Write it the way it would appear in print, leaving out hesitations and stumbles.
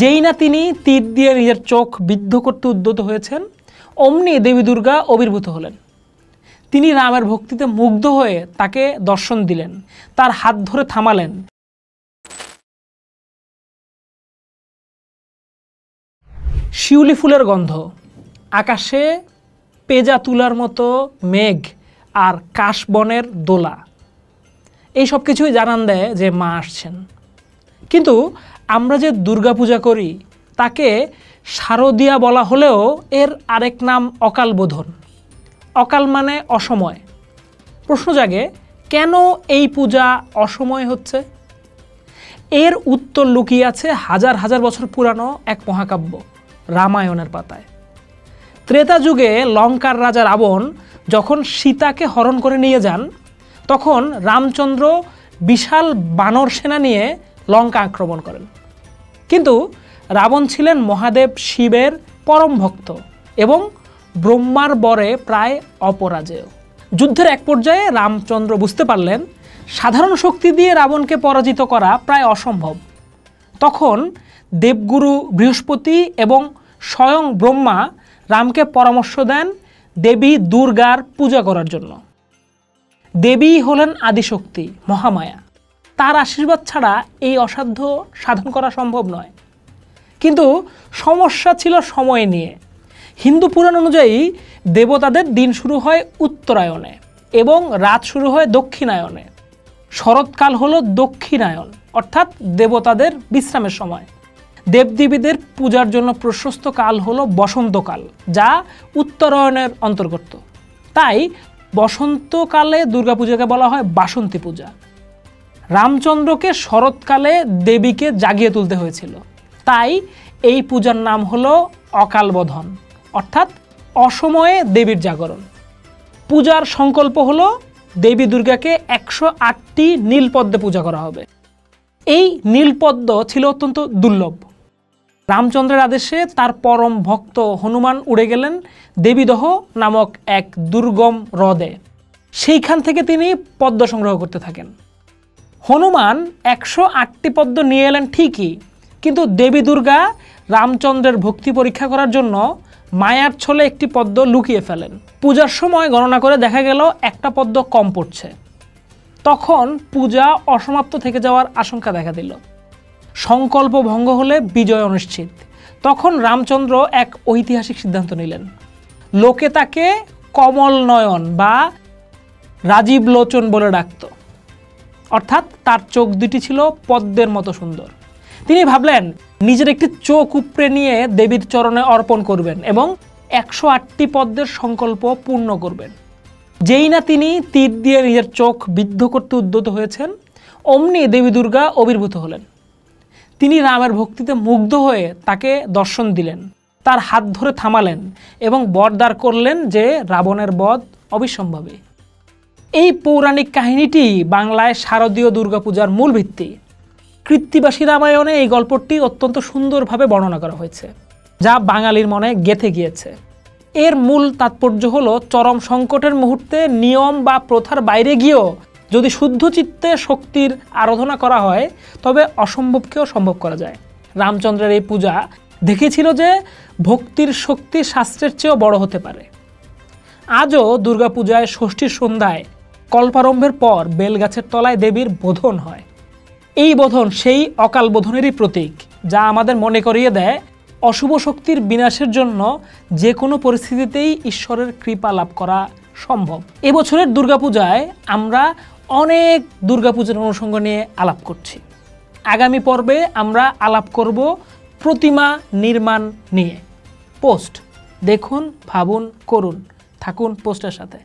যেই না তিনি তীর দিয়ে নিজের চোখ বিদ্ধ করতে উদ্যত হয়েছেন, অমনি দেবী দুর্গা আবির্ভূত হলেন। তিনি রামের ভক্তিতে মুগ্ধ হয়ে তাকে দর্শন দিলেন, তার হাত ধরে থামালেন। শিউলি ফুলের গন্ধ, আকাশে পেজা তুলার মতো মেঘ আর কাশবনের দোলা, এই সব কিছুই জানান দেয় যে মা আসছেন। কিন্তু আমরা যে দুর্গা পূজা করি তাকে শারদীয়া বলা হলেও এর আরেক নাম অকাল বোধন। অকাল মানে অসময়। প্রশ্ন জাগে, কেন এই পূজা অসময় হচ্ছে? এর উত্তর লুকিয়ে আছে হাজার হাজার বছর পুরানো এক মহাকাব্য, রামায়ণের পাতায়। ত্রেতা যুগে লঙ্কার রাজা রাবণ যখন সীতাকে হরণ করে নিয়ে যান, তখন রামচন্দ্র বিশাল বানর সেনা নিয়ে লঙ্কা আক্রমণ করেন। কিন্তু রাবণ ছিলেন মহাদেব শিবের পরম ভক্ত এবং ব্রহ্মার বরে প্রায় অপরাজেয়। যুদ্ধের এক পর্যায়ে রামচন্দ্র বুঝতে পারলেন সাধারণ শক্তি দিয়ে রাবণকে পরাজিত করা প্রায় অসম্ভব। তখন দেবগুরু বৃহস্পতি এবং স্বয়ং ব্রহ্মা রামকে পরামর্শ দেন দেবী দুর্গার পূজা করার জন্য। দেবী হলেন আদিশক্তি, মহামায়া। তার আশীর্বাদ ছাড়া এই অসাধ্য সাধন করা সম্ভব নয়। কিন্তু সমস্যা ছিল সময় নিয়ে। হিন্দু পুরাণ অনুযায়ী দেবতাদের দিন শুরু হয় উত্তরায়ণে এবং রাত শুরু হয় দক্ষিণায়নে। শরৎকাল হলো দক্ষিণায়ন, অর্থাৎ দেবতাদের বিশ্রামের সময়। দেবদেবীদের পূজার জন্য প্রশস্ত কাল হলো বসন্তকাল, যা উত্তরায়ণের অন্তর্গত। তাই বসন্তকালে দুর্গাপূজাকে বলা হয় বাসন্তী পূজা। রামচন্দ্রকে শরৎকালে দেবীকে জাগিয়ে তুলতে হয়েছিল, তাই এই পূজার নাম হলো অকাল বোধন, অর্থাৎ অসময়ে দেবীর জাগরণ। পূজার সংকল্প হলো দেবী দুর্গাকে 108টি নীলপদ্মে পূজা করা হবে। এই নীলপদ্ম ছিল অত্যন্ত দুর্লভ। রামচন্দ্রের আদেশে তার পরম ভক্ত হনুমান উড়ে গেলেন দেবীদহ নামক এক দুর্গম হ্রদে। সেইখান থেকে তিনি পদ্ম সংগ্রহ করতে থাকেন। হনুমান 108টি পদ্ম নিয়ে এলেন ঠিকই, কিন্তু দেবী দুর্গা রামচন্দ্রের ভক্তি পরীক্ষা করার জন্য মায়ার ছলে একটি পদ্ম লুকিয়ে ফেলেন। পূজার সময় গণনা করে দেখা গেল একটা পদ্ম কম পড়ছে। তখন পূজা অসমাপ্ত থেকে যাওয়ার আশঙ্কা দেখা দিল। সংকল্প ভঙ্গ হলে বিজয় অনিশ্চিত। তখন রামচন্দ্র এক ঐতিহাসিক সিদ্ধান্ত নিলেন। লোকে তাকে কমল নয়ন বা রাজীব লোচন বলে ডাকত, অর্থাৎ তার চোখ দুটি ছিল পদ্মের মতো সুন্দর। তিনি ভাবলেন নিজের একটি চোখ উপড়ে নিয়ে দেবীর চরণে অর্পণ করবেন এবং 108টি পদ্মের সংকল্প পূর্ণ করবেন। যেই না তিনি তীর দিয়ে নিজের চোখ বিদ্ধ করতে উদ্যত হয়েছেন, অমনি দেবী দুর্গা আবির্ভূত হলেন। তিনি রামের ভক্তিতে মুগ্ধ হয়ে তাকে দর্শন দিলেন, তার হাত ধরে থামালেন এবং বরদান করলেন যে রাবণের বধ অবিসম্ভাবী। এই পৌরাণিক কাহিনীটি বাংলায় শারদীয় দুর্গাপূজার মূল ভিত্তি। কৃত্তিবাসী রামায়ণে এই গল্পটি অত্যন্ত সুন্দরভাবে বর্ণনা করা হয়েছে, যা বাঙালির মনে গেঁথে গিয়েছে। এর মূল তাৎপর্য হলো চরম সংকটের মুহূর্তে নিয়ম বা প্রথার বাইরে গিয়েও যদি শুদ্ধ চিত্তে শক্তির আরাধনা করা হয়, তবে অসম্ভবকেও সম্ভব করা যায়। রামচন্দ্রের এই পূজা দেখিয়েছিল যে ভক্তির শক্তি শাস্ত্রের চেয়েও বড় হতে পারে। আজও দুর্গাপূজায় ষষ্ঠীর সন্ধ্যায় কল্পারম্ভের পর বেলগাছের তলায় দেবীর বোধন হয়। এই বোধন সেই অকাল বোধনেরই প্রতীক, যা আমাদের মনে করিয়ে দেয় অশুভ শক্তির বিনাশের জন্য যে কোনো পরিস্থিতিতেই ঈশ্বরের কৃপা লাভ করা সম্ভব। এবছরের দুর্গাপূজায় আমরা অনেক দুর্গাপূজার অনুষঙ্গ নিয়ে আলাপ করছি। আগামী পর্বে আমরা আলাপ করব প্রতিমা নির্মাণ নিয়ে। পোস্ট দেখুন, ভাবুন, করুন। থাকুন পোস্টের সাথে।